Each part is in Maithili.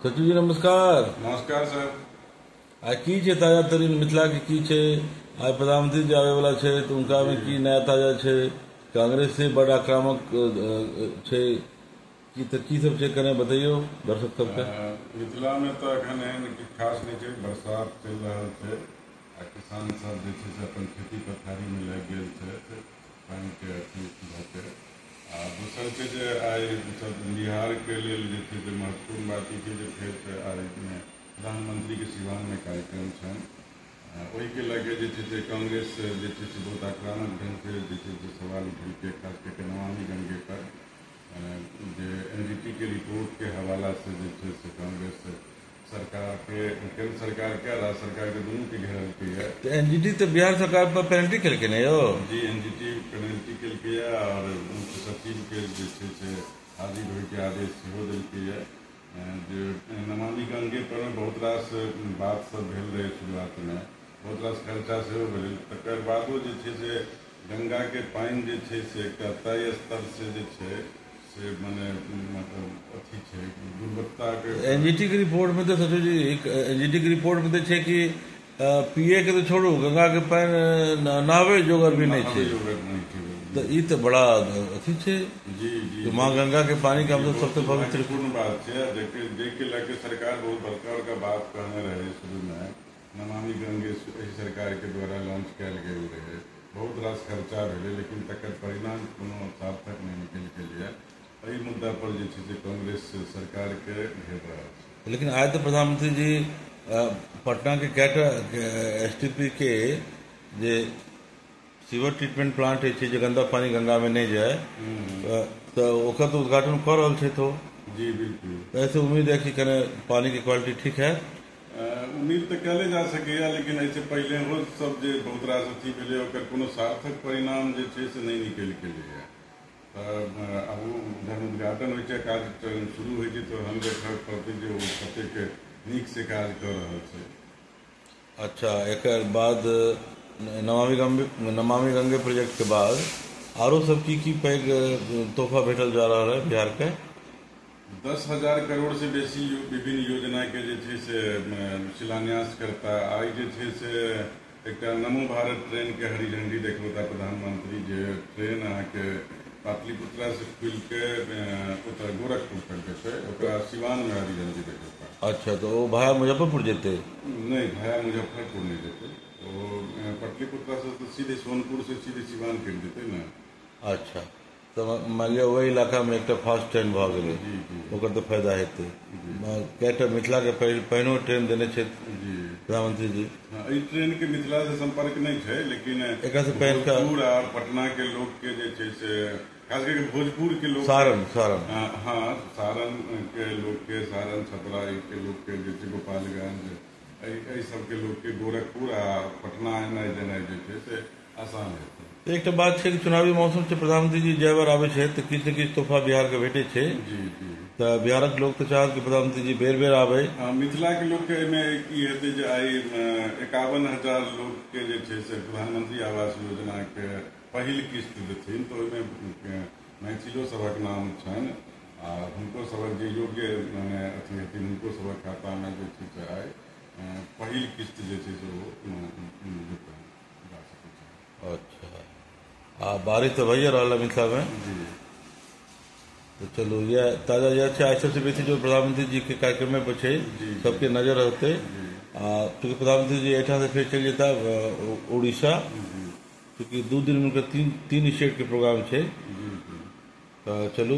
सचिव जी नमस्कार। नमस्कार सर। आ की छै ताजा तरीन मिथिला के की छै? आइ प्रधानमंत्री जी आवे वाला छै तो उनका में की नया ताजा छै? कांग्रेस से बड़ आक्रामक छै की सब छै कने बताइयो दर्शक सबके। मिथिला में तो अखन एहन खास नहीं छै, बरसात चल रहा है आ किसान सब जे छै से अपन खेती पथारी में लग गेल छै पानी के अथी भऽ के। आ दोसर छै जे आइ बिहार के लेल जे छै से महत्वपूर्ण बात ई छै जे फेर आइ प्रधानमंत्री के सिवान में कार्यक्रम छनि। ओहि के लगे जे छै से कांग्रेस जे छै से बहुत आक्रामक ढंग से जे छै से सवाल उठेलकै, खास करके नमामि गंगे पर जे एनजीटी के रिपोर्ट के हवाला से जे छै से कांग्रेस सरकार के, केंद्र सरकार के राज्य सरकार के दोनों के घेरलकै है। तो एनजीटी तो बिहार सरकार पर पेनल्टी केलकै ने यो जी, एनजीटी पेनल्टी केलकै है और मुख्य सचिव के जे छै से हाजिर होय के आदेश सेहो देलकै है। जे नमामि गंगे पर बहुत रास बात सब भेल रहे शुरुआत में, बहुत रास खर्चा सेहो भेल, तकर बादो जे छै से गंगा के पानी जे छै से एकटा तय स्तर से जे छै से मने मतलब अथी छै गुणवत्ता के। एनजीटी की रिपोर्ट में तो सचिव जी एनजीटी की रिपोर्ट में तो छै कि पिए के तो छोड़ू, गंगा के पानी नहावे जोगर भी नहीं छै। तो ये तो बड़ा अथी छै। जी जी, तो माँ गंगा के पानी का हम तो सबसे पवित्र महत्वपूर्ण बात है। देख लगे सरकार बहुत बड़का बड़का बात कहने रहे शुरू में, नमामि गंगे सरकार के द्वारा लॉन्च कल गए रहे, बहुत रास खर्चा भेले, लेकिन तकर परिणाम कोनो सार्थक नहीं निकल के लिए एहि मुद्दा पर जे छै से कांग्रेस सरकार के घेर रहा है। लेकिन आज तो प्रधानमंत्री जी पटना के कैटा एसटीपी के जे सीवर ट्रीटमेंट प्लांट है जे गंदा पानी गंगा में नहीं जाए तो ओकर तो उद्घाटन कर रहा है। तो जी बिल्कुल, ऐसे उम्मीद है कि कने पानी की क्वालिटी ठीक है। उम्मीद तो कले जा सकेगा, लेकिन ऐसे पहले हो सब जे बहुत रास अथी भेले ओकर कोनो सार्थक परिणाम जे छै से नहीं निकल के लिए। अब जब उद्घाटन हो काज शुरू हो तो हम देखा पड़ते जो कतेक नीक से काज कर रहा है। अच्छा, एक बाद नमामि गंगे प्रोजेक्ट के बाद आरो सब की पैघ तोहफा भेटल जा रहा है बिहार के? 10,000 करोड़ से बेसी विभिन्न योजना के जे छै से शिलान्यास करता। आई जे छै से एक नमो भारत ट्रेन के हरी झंडी देखलता प्रधानमंत्री, जे ट्रेन अहाँ के पाटलिपुत्रा से खुल के गोरखपुर तक जेतै, सिवान में हरी झंडी देखलता। अच्छा, तो वो भाया मुजफ्फरपुर जेते? नहीं, भाया मुजफ्फरपुर नहीं जेते, तो पाटलिपुत्रा से तो सीधे सोनपुर से सीधे सिवान कर देते ना। अच्छा, तो मान लिया वही इलाका में एक फास्ट ट्रेन भ गेलै, ओकर तो फायदा हेतै। कैटा मिथिला के पहिनो ट्रेन देने छै प्रधानमंत्री जी। हाँ, इस ट्रेन के मिथिला से संपर्क नहीं है, लेकिन भोजपुर और पटना के लोग के जे छै से खास करके भोजपुर के लोग, सारण हाँ सारण के लोग के, सारण छपरा के लोग के जे छै गोपालगंज सब के लोग के गोरखपुर आ पटना एनाइ जेनाइ जे छै से आसान हेतै। एक बात है कि चुनावी मौसम से प्रधानमंत्री जी जय बार आवे छे तो किछु न किछु तोहफा बिहार के भेटे छे। जी जी, तो बिहारक लोग तो चाहत कि प्रधानमंत्री जी बेर बेर आवे। मिथिला के लोग के में की हेतै जे आई 51,000 लोग के जे छै से प्रधानमंत्री आवास योजना के पहिल किस्त देथिन, तो ओहिमे मैथिलो सभक नाम छनि आ हुनको सभक जे योग्य मने अथी हेथिन हुनको सभक खाता में जे छै से आई पहिल किस्त जे छै से अच्छा, बारिश तो भैया रहा मिथिला में जी। तो चलो ये ताजा यह आज सबसे बेसी जो प्रधानमंत्री जी के कार्यक्रम में बचे सबके नजर रहते। क्योंकि प्रधानमंत्री जी एठा से फिर चल जाता उड़ीसा, क्योंकि 2 दिन में उनका तीन स्टेट के प्रोग्राम छे। तो चलो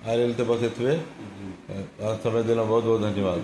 आए तो बस इतने समय देना बहुत बहुत धन्यवाद।